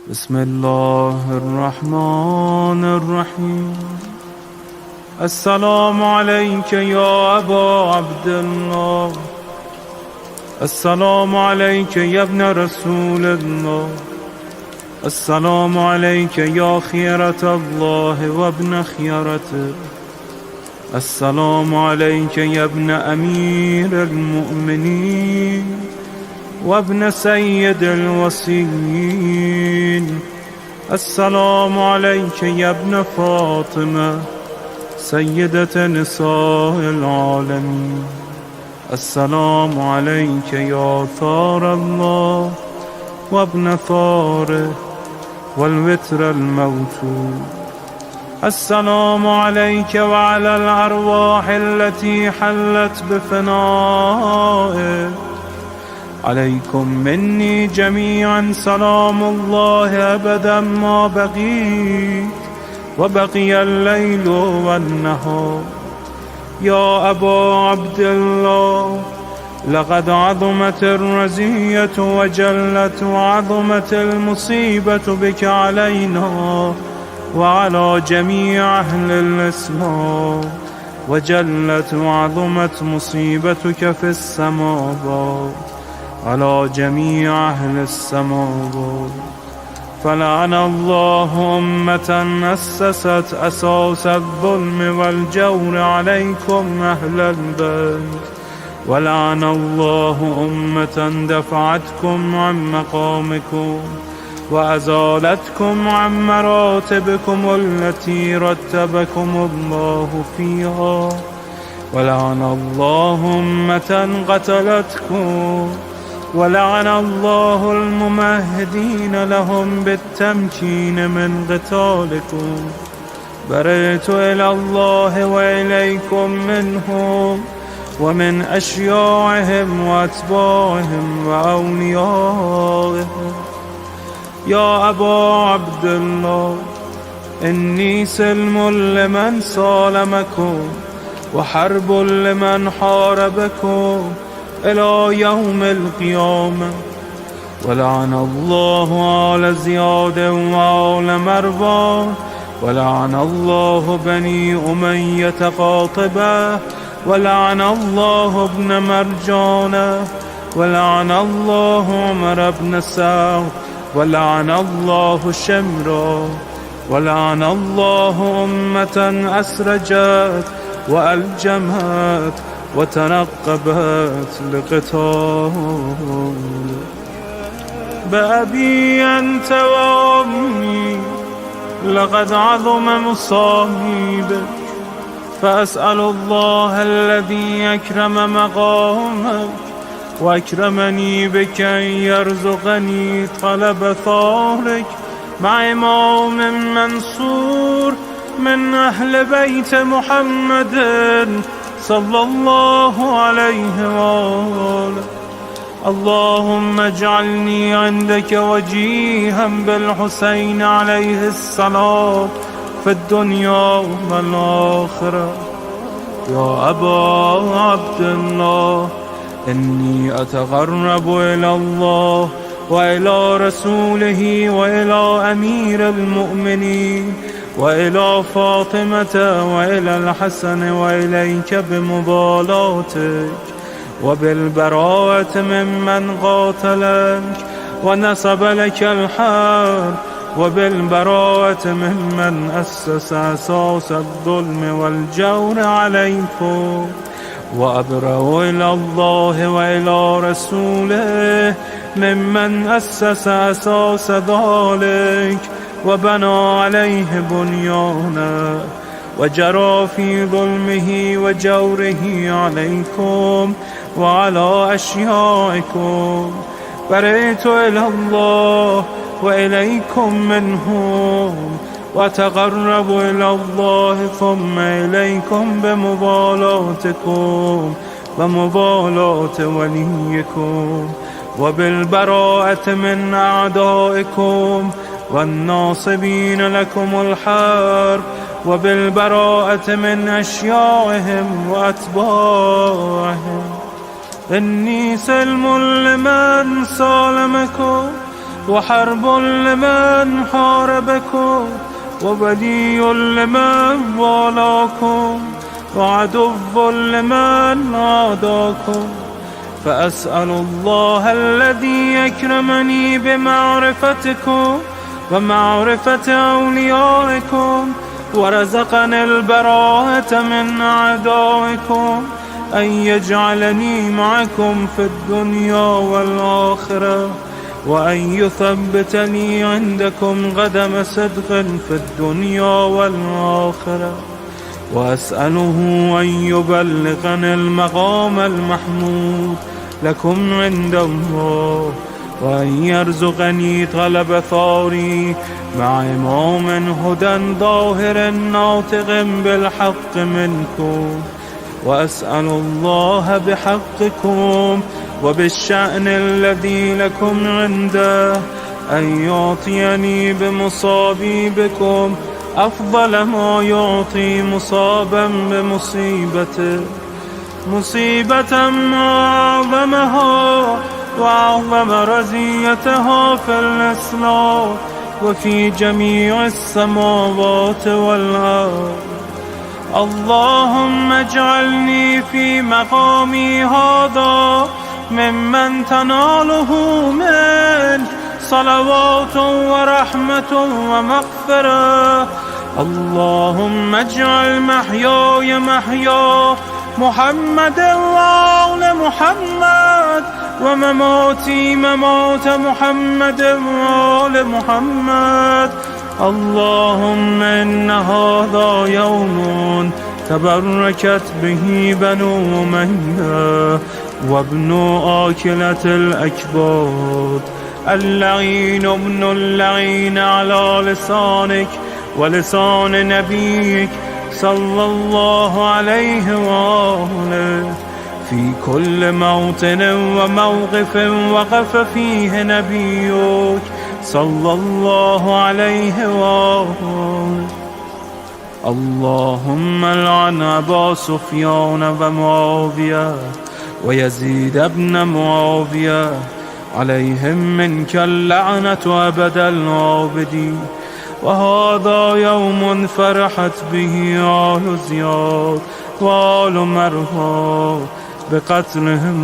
بسم الله الرحمن الرحيم. السلام عليك يا أبا عبد الله، السلام عليك يا ابن رسول الله، السلام عليك يا خيرة الله وابن خيرته، السلام عليك يا ابن أمير المؤمنين وابن سيد الوصيين، السلام عليك يا ابن فاطمة سيدة نساء العالمين، السلام عليك يا ثار الله وابن ثاره والوتر الموتود، السلام عليك وعلى الأرواح التي حلت بفنائك، عليكم مني جميعا سلام الله أبدا ما بقيت وبقي الليل والنهار. يا أبا عبد الله، لقد عظمت الرزية وجلت وعظمت المصيبة بك علينا وعلى جميع أهل الإسلام، وجلت وعظمت مصيبتك في السماوات على جميع أهل السماوات. فلعن الله أمة أسست أساس الظلم والجور عليكم أهل البيت، ولعن الله أمة دفعتكم عن مقامكم وأزالتكم عن مراتبكم التي رتبكم الله فيها، ولعن الله أمة قتلتكم، ولعن الله الممهدين لهم بالتمكين من قتالكم. برئت إلى الله وإليكم منهم ومن أشياعهم وأتباعهم وأوليائهم. يا أبا عبد الله، إني سلم لمن سالمكم وحرب لمن حاربكم إلى يوم القيامة. ولعن الله آل زياد وآل مروان، ولعن الله بني أمية قاطبة، ولعن الله ابن مرجانة، ولعن الله عمر بن سعد، ولعن الله شمرا، ولعن الله أمة أسرجت وألجمت وتنقبت لقتال. بأبي أنت وأمي لقد عظم مصائبك، فأسأل الله الذي أكرم مقامك وأكرمني بك أن يرزقني طلب ثارك مع إمام منصور من أهل بيت محمد صلى الله عليه وآله. اللهم اجعلني عندك وجيها بالحسين عليه السلام في الدنيا والآخرة. يا أبا عبد الله، إني أتقرب إلى الله وإلى رسوله وإلى أمير المؤمنين وإلى فاطمة وإلى الحسن وإليك بمبالاتك وبالبراءة ممن قاتلك ونسب لك الحرب، وبالبراءة ممن أسس أساس الظلم والجور عليكم. وأبرأ إلى الله وإلى رسوله ممن أسس أساس ذلك وبنى عليه بنيانا وجرى في ظلمه وجوره عليكم وعلى أشيائكم. برئت إلى الله وإليكم منهم وتقرب إلى الله ثم إليكم بمبالاتكم ومبالاة وليكم وبالبراءة من أعدائكم والناصبين لكم الحرب وبالبراءة من أشيائهم وأتباعهم. إني سلم لمن سالمكم وحرب لمن حاربكم وولي لمن والاكم وعدو لمن عاداكم. فأسأل الله الذي يكرمني بمعرفتكم ومعرفة أوليائكم ورزقني البراءة من أعدائكم أن يجعلني معكم في الدنيا والآخرة، وأن يثبتني عندكم قدم صدق في الدنيا والآخرة. وأسأله أن يبلغني المقام المحمود لكم عند الله، وأن يرزقني طلب ثاري مع إمام هدى ظاهر ناطق بالحق منكم. وأسأل الله بحقكم وبالشأن الذي لكم عنده أن يعطيني بمصابي بكم أفضل ما يعطي مصابا بمصيبته، مصيبة ما أعظمها وأعظم رزيتها في الإسلام وفي جميع السماوات والأرض. اللهم اجعلني في مقامي هذا ممن تناله منك صلوات ورحمة ومغفرة. اللهم اجعل محياي محيا محمد وآل محمد، ومماتي ممات محمد وآل محمد. اللهم إن هذا يوم تبركت به بنو أمية وابن آكلة الأكباد، اللعين ابن اللعين على لسانك ولسان نبيك صلى الله عليه وآله. في كل موطن وموقف وقف فيه نبيك صلى الله عليه وآله. اللهم لعن أبا سفيان ومعاوية ويزيد بن معاوية، عليهم منك اللعنة أبد الآبدين. وهذا يوم فرحت به آل زياد وآل مرهاب بقتلهم